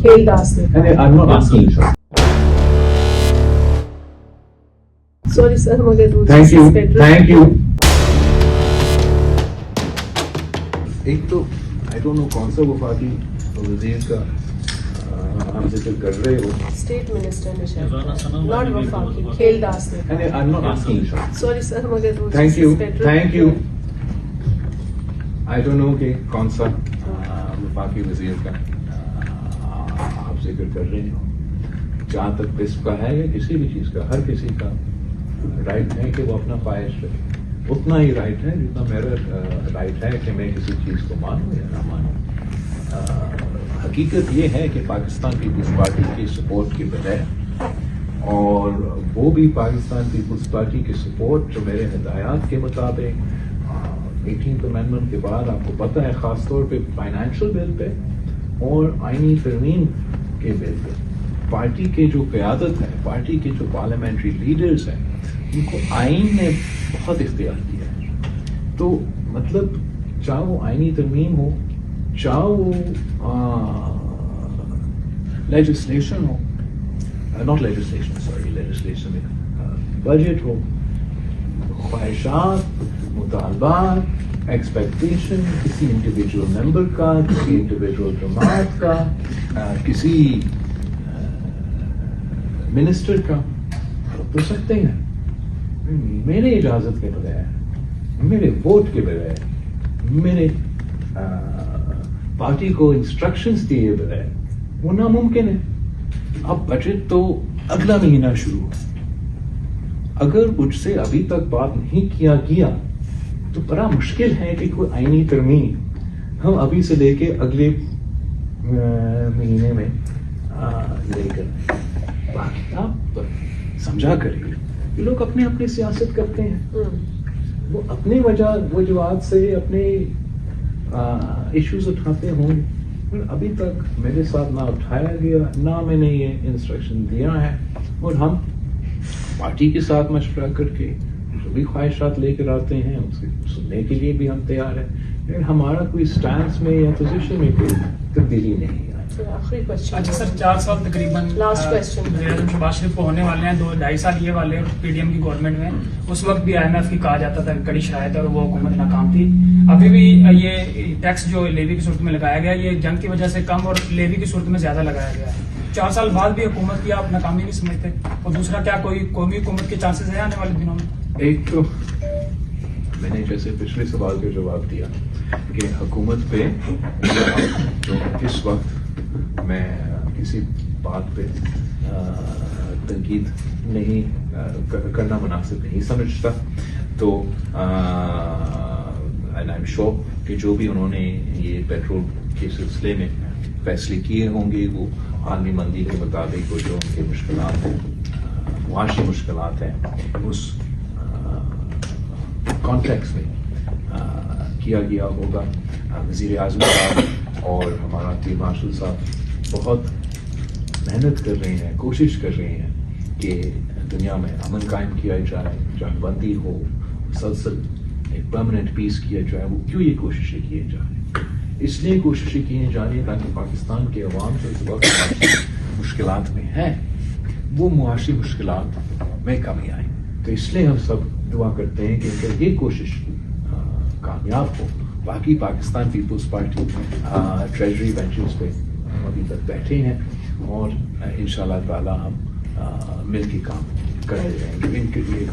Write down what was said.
खेल दास ने And I'm not asking you, sir. Sorry sir मगर वो Thank you. Thank you. एक तो आई डोंट नो कौन सा वफाकी वजीर का हम जिक्र कर रहे हो. स्टेट मिनिस्टर ने शायद नॉट वफाकी खेल दास ने And I'm not asking you, sir. Sorry sir मगर वो Thank you. Thank you. I don't know कि कौन सा वफाकी वजीर का आप जिक्र कर रहे हो. जहाँ तक बिस्प का है या किसी भी चीज़ का, हर किसी का राइट है कि वो अपना ख्वाहिश रहे. उतना ही राइट है जितना मेरा राइट है कि मैं किसी चीज़ को मानूं या ना मानूं. हकीकत ये है कि पाकिस्तान पीपल्स पार्टी की सपोर्ट के बगैर और वो भी पाकिस्तान पीपल्स पार्टी की सपोर्ट जो मेरे हिदायत के मुताबिक 18th अमेंडमेंट के बाद आपको पता है ख़ास तौर पे फाइनेंशियल बिल पे और आईनी तरमीम के बिल पे पार्टी के जो क़यादत है, पार्टी के जो पार्लियामेंट्री लीडर्स हैं, उनको आइन ने बहुत इख्तियार किया है. तो मतलब चाहे वो आइनी तरमीम हो, चाहे वो लेजिस्लेशन हो, नॉट लेजिस्लेशन सॉरी लेजिस्लेशन में बजट हो, ख्वाहिशात, मुतालबात, एक्सपेक्टेशन किसी इंडिविजुअल मेंबर का, किसी इंडिविजुअल जमात का, किसी मिनिस्टर का तो सकते हैं मेरे इजाजत के बगैर, मेरे वोट के बगैर, मेरे पार्टी को इंस्ट्रक्शंस दिए बगैर, वो नामुमकिन है. अब बजट तो अगला महीना शुरू है. अगर मुझसे अभी तक बात नहीं किया गया तो बड़ा मुश्किल है कि कोई आईनी तरमीम हम अभी से लेके अगले महीने में लेकर. बाकी आप समझा करिए ये लोग अपने अपने सियासत करते हैं. वो अपने वजूहात से अपने इश्यूज उठाते होंगे. पर अभी तक मेरे साथ ना उठाया गया, ना मैंने ये इंस्ट्रक्शन दिया है. और हम पार्टी के साथ मशवरा करके जो भी ख्वाहिशात लेकर आते हैं उसके सुनने के लिए भी हम तैयार हैं. हमारा कोई स्टैंड में या पोजीशन में कोई तब्दीली नहीं है. आखिरी क्वेश्चन. अच्छा सर, 4 साल तकरीबन लास्ट क्वेश्चन शहबाज शरीफ को होने वाले हैं, 2-2.5 साल ये वाले पीडीएम की गवर्नमेंट में. उस वक्त भी IMF की कहा जाता था कड़ी शरायत और वो हुकूमत नाकाम थी. अभी भी ये टैक्स जो लेवी की सूरत में लगाया गया ये जंग की वजह से कम और लेवी की सूरत में ज्यादा लगाया गया है. 4 साल बाद भी हुकूमत की आप नाकामी नहीं समझते? और दूसरा, क्या कोई कौमी हुकूमत के चांसेस है आने वाले दिनों में? एक तो मैंने जैसे पिछले सवाल का जवाब दिया कि हुकूमत पे जो इस वक्त मैं किसी बात पे तनकीद नहीं करना मुनासिब नहीं समझता. तो एंड आई एम श्योर कि जो भी उन्होंने ये पेट्रोल के सिलसिले में फैसले किए होंगे वो आलमी मंदी के मुताबिक वो जो उनके मुश्किलात हैं, मुआशी मुश्किलात हैं, उस कॉन्टेक्स्ट में किया गया होगा. वज़ीर आज़म साहब और हमारा फील्ड मार्शल साहब बहुत मेहनत कर रहे हैं, कोशिश कर रहे हैं कि दुनिया में अमन कायम किया जाए, जंगबंदी हो, मुसलसल एक परमानेंट पीस किया जाए. वो क्यों ये कोशिशें किए जा रही हैं? इसलिए कोशिशें की जा रही हैं ताकि पाकिस्तान के अवाम जो इस वक्त मुश्किलात में है वो मुआशी मुश्किलात में कमी आए. तो इसलिए हम सब दुआ करते हैं कि अगर ये कोशिश कामयाब हो. बाकी पाकिस्तान पीपल्स पार्टी ट्रेजरी बेंचेस पे हम अभी तक बैठे हैं और इंशाल्लाह ताला हम मिल के काम करते रहेंगे. इनके लिए